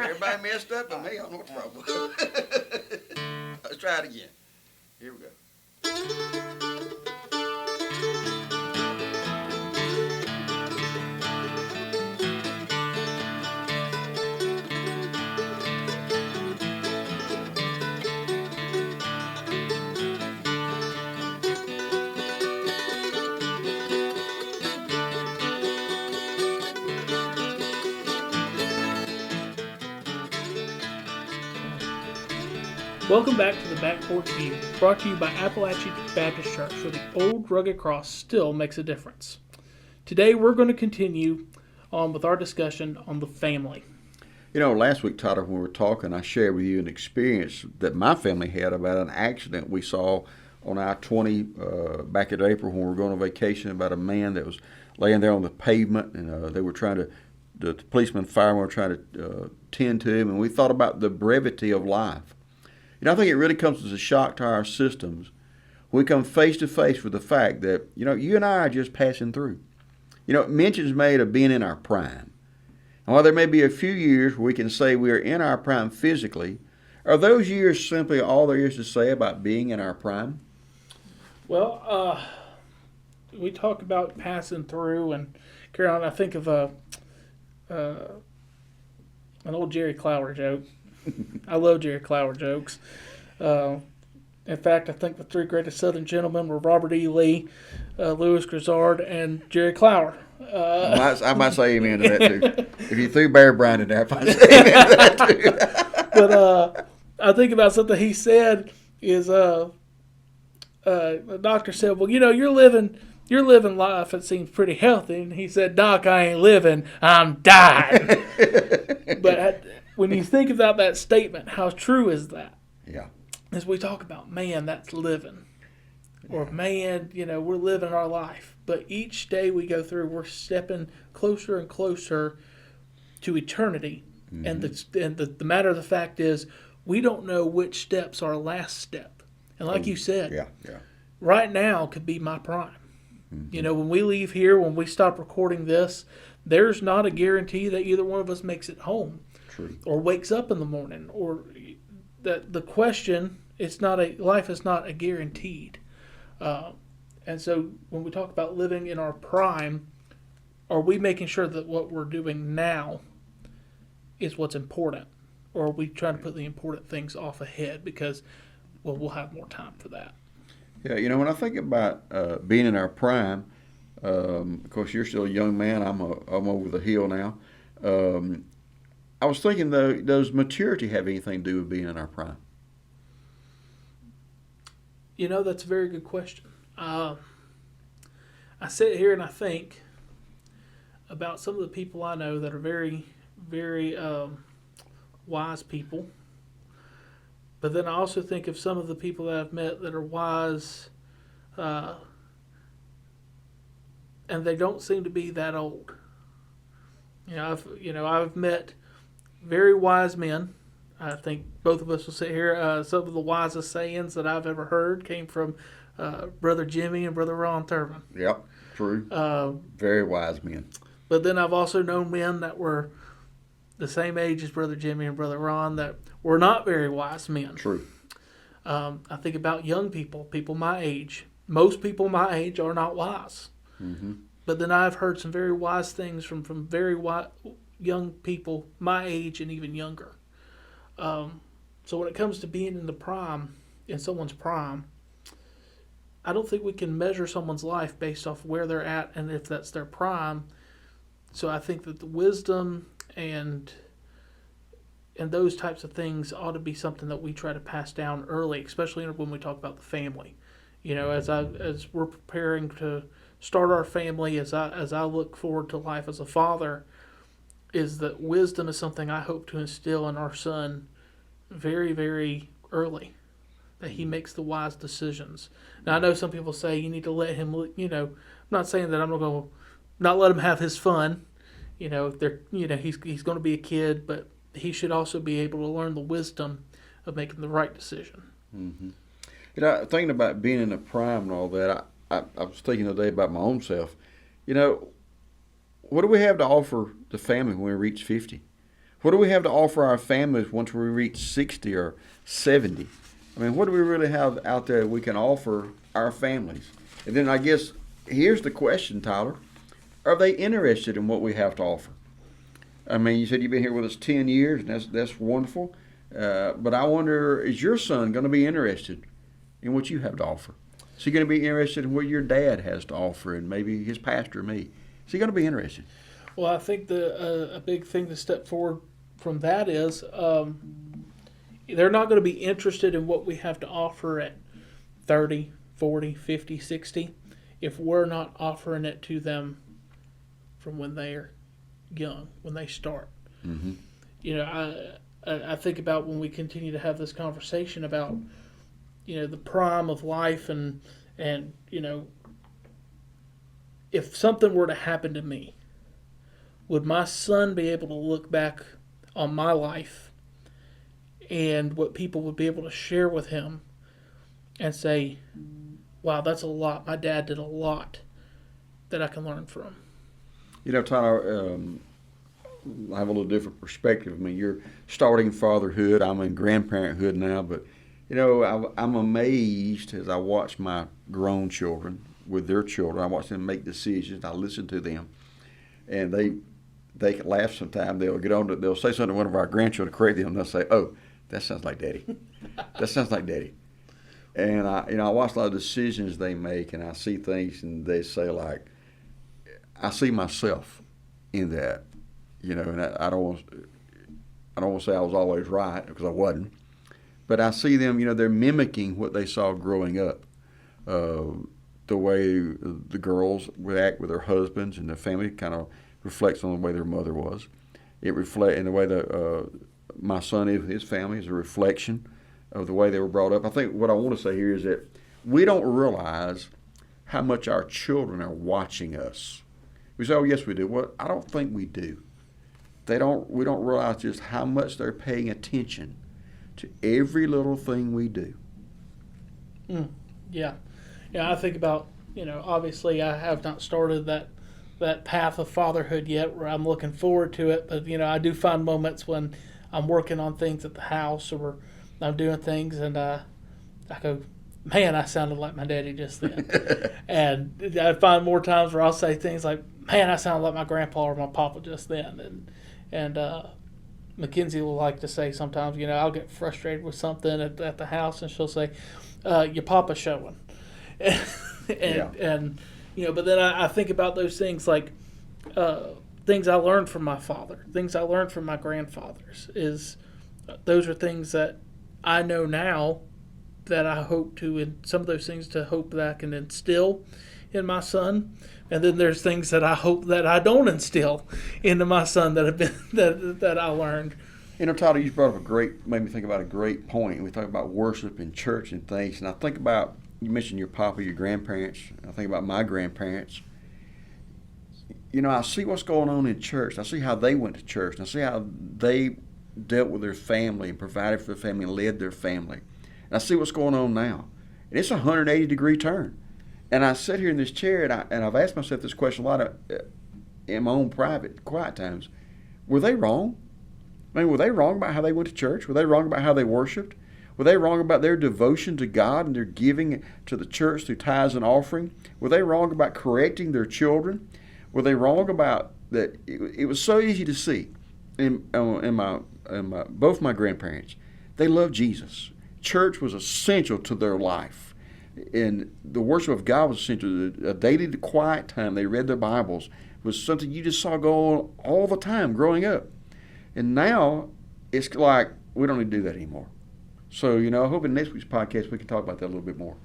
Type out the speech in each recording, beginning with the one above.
Everybody messed up but me. I don't know what the problem was. Let's try it again. Here we go. Welcome back to the Back Porch View, brought to you by Appalachian Baptist Church, where the old rugged cross still makes a difference. Today we're going to continue on with our discussion on the family. You know, last week, Tyler, when we were talking, I shared with you an experience that my family had about an accident we saw on I-20 back in April when we were going on vacation, about a man that was laying there on the pavement, and they were trying to, the policeman and firemen were trying to tend to him, and we thought about the brevity of life. You know, I think it really comes as a shock to our systems when we come face to face with the fact that, you know, you and I are just passing through. You know, mention's made of being in our prime. And while there may be a few years where we can say we are in our prime physically, are those years simply all there is to say about being in our prime? Well, we talk about passing through, and Carolyn, I think of an old Jerry Clower joke. I love Jerry Clower jokes. In fact, I think the three greatest Southern gentlemen were Robert E. Lee, Louis Grizzard, and Jerry Clower. I might say amen to that, too. If you threw Bear Bryant in there, I might say amen to that, too. But I think about something he said is the doctor said, well, you know, you're living life that seems pretty healthy. And he said, Doc, I ain't living, I'm dying. But when you think about that statement, how true is that? Yeah. As we talk about, man, that's living. Or, man, you know, we're living our life. But each day we go through, we're stepping closer and closer to eternity. Mm-hmm. And the matter of the fact is, we don't know which step's our last step. And like you said, right now could be my prime. Mm-hmm. You know, when we leave here, when we stop recording this, there's not a guarantee that either one of us makes it home. True. Or wakes up in the morning. Or that the question, life is not a guaranteed. And so when we talk about living in our prime, are we making sure that what we're doing now is what's important? Or are we trying to put the important things off ahead because, well, we'll have more time for that? Yeah, you know, when I think about being in our prime, of course, you're still a young man. I'm over the hill now. I was thinking, though, does maturity have anything to do with being in our prime? You know, that's a very good question. I sit here and I think about some of the people I know that are very, very wise people. But then I also think of some of the people that I've met that are wise, and they don't seem to be that old. I've met very wise men. I think both of us will sit here. Some of the wisest sayings that I've ever heard came from Brother Jimmy and Brother Ron Thurman. Yep, true. Very wise men. But then I've also known men that were the same age as Brother Jimmy and Brother Ron that were not very wise men. True. I think about young people my age. Most people my age are not wise. Mm-hmm. But then I've heard some very wise things from very young people my age and even younger. So when it comes to being in someone's prime, I don't think we can measure someone's life based off where they're at and if that's their prime. So I think that the wisdom and those types of things ought to be something that we try to pass down early, especially when we talk about the family. You know, as we're preparing to start our family, as I look forward to life as a father, is that wisdom is something I hope to instill in our son very, very early, that he makes the wise decisions. Now, I know some people say you need to let him, I'm not saying that I'm not going to not let him have his fun. He's going to be a kid, but he should also be able to learn the wisdom of making the right decision. Mm-hmm. You know, thinking about being in the prime and all that, I was thinking today about my own self. You know, what do we have to offer the family when we reach 50? What do we have to offer our families once we reach 60 or 70? I mean, what do we really have out there we can offer our families? And then I guess here's the question, Tyler. Are they interested in what we have to offer? I mean, you said you've been here with us 10 years, and that's wonderful. But I wonder, is your son going to be interested in what you have to offer? Is he going to be interested in what your dad has to offer, and maybe his pastor, me? Is he going to be interested? Well, I think a big thing to step forward from that is they're not going to be interested in what we have to offer at 30, 40, 50, 60 if we're not offering it to them from when they're young, when they start. Mm-hmm. You know, I think about when we continue to have this conversation about, you know, the prime of life and you know, if something were to happen to me, would my son be able to look back on my life and what people would be able to share with him and say, wow, that's a lot. My dad did a lot that I can learn from. You know, Tyler, I have a little different perspective. I mean, you're starting fatherhood. I'm in grandparenthood now, but, you know, I'm amazed as I watch my grown children with their children. I watch them make decisions. I listen to them, and they can laugh sometimes. They'll say something to one of our grandchildren, correct them, and they'll say, "Oh, that sounds like Daddy. That sounds like Daddy." And I watch a lot of decisions they make, and I see things, and they say like, I see myself in that, you know. And I don't want to say I was always right, because I wasn't, but I see them. You know, they're mimicking what they saw growing up. The way the girls react with their husbands and their family kind of reflects on the way their mother was. It reflects in the way that my son is with his family is a reflection of the way they were brought up. I think what I want to say here is that we don't realize how much our children are watching us. We say, "Oh, yes, we do." Well, I don't think we do. We don't realize just how much they're paying attention to every little thing we do. Yeah. I think about, you know, obviously I have not started that path of fatherhood yet where I'm looking forward to it, but, you know, I do find moments when I'm working on things at the house or I'm doing things and I go, man, I sounded like my daddy just then. And I find more times where I'll say things like, man, I sounded like my grandpa or my papa just then. And Mackenzie will like to say sometimes, you know, I'll get frustrated with something at the house and she'll say, your papa's showing. And you know, but then I think about those things like things I learned from my father, things I learned from my grandfathers. Those are things that I know now that I hope to, and some of those things to hope that I can instill in my son. And then there's things that I hope that I don't instill into my son that have been that I learned. You know, Tyler, you brought up made me think about a great point. We talk about worship and church and things, and I think about, you mentioned your papa, your grandparents. I think about my grandparents. You know, I see what's going on in church. I see how they went to church. And I see how they dealt with their family and provided for their family and led their family. And I see what's going on now. And it's a 180-degree turn. And I sit here in this chair, and I've asked myself this question a lot in my own private, quiet times. Were they wrong? I mean, were they wrong about how they went to church? Were they wrong about how they worshiped? Were they wrong about their devotion to God and their giving to the church through tithes and offering? Were they wrong about correcting their children? Were they wrong about that? It was so easy to see in both my grandparents. They loved Jesus. Church was essential to their life. And the worship of God was essential. A daily quiet time, they read their Bibles, was something you just saw go on all the time growing up. And now it's like we don't need to do that anymore. So, you know, I hope in next week's podcast we can talk about that a little bit more.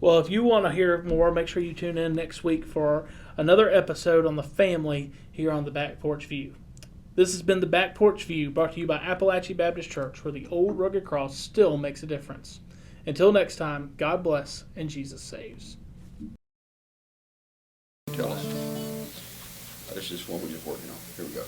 Well, if you want to hear more, make sure you tune in next week for another episode on the family here on the Back Porch View. This has been the Back Porch View, brought to you by Appalachia Baptist Church, where the old rugged cross still makes a difference. Until next time, God bless and Jesus saves. Tell us. This is what we're just working on. Here we go.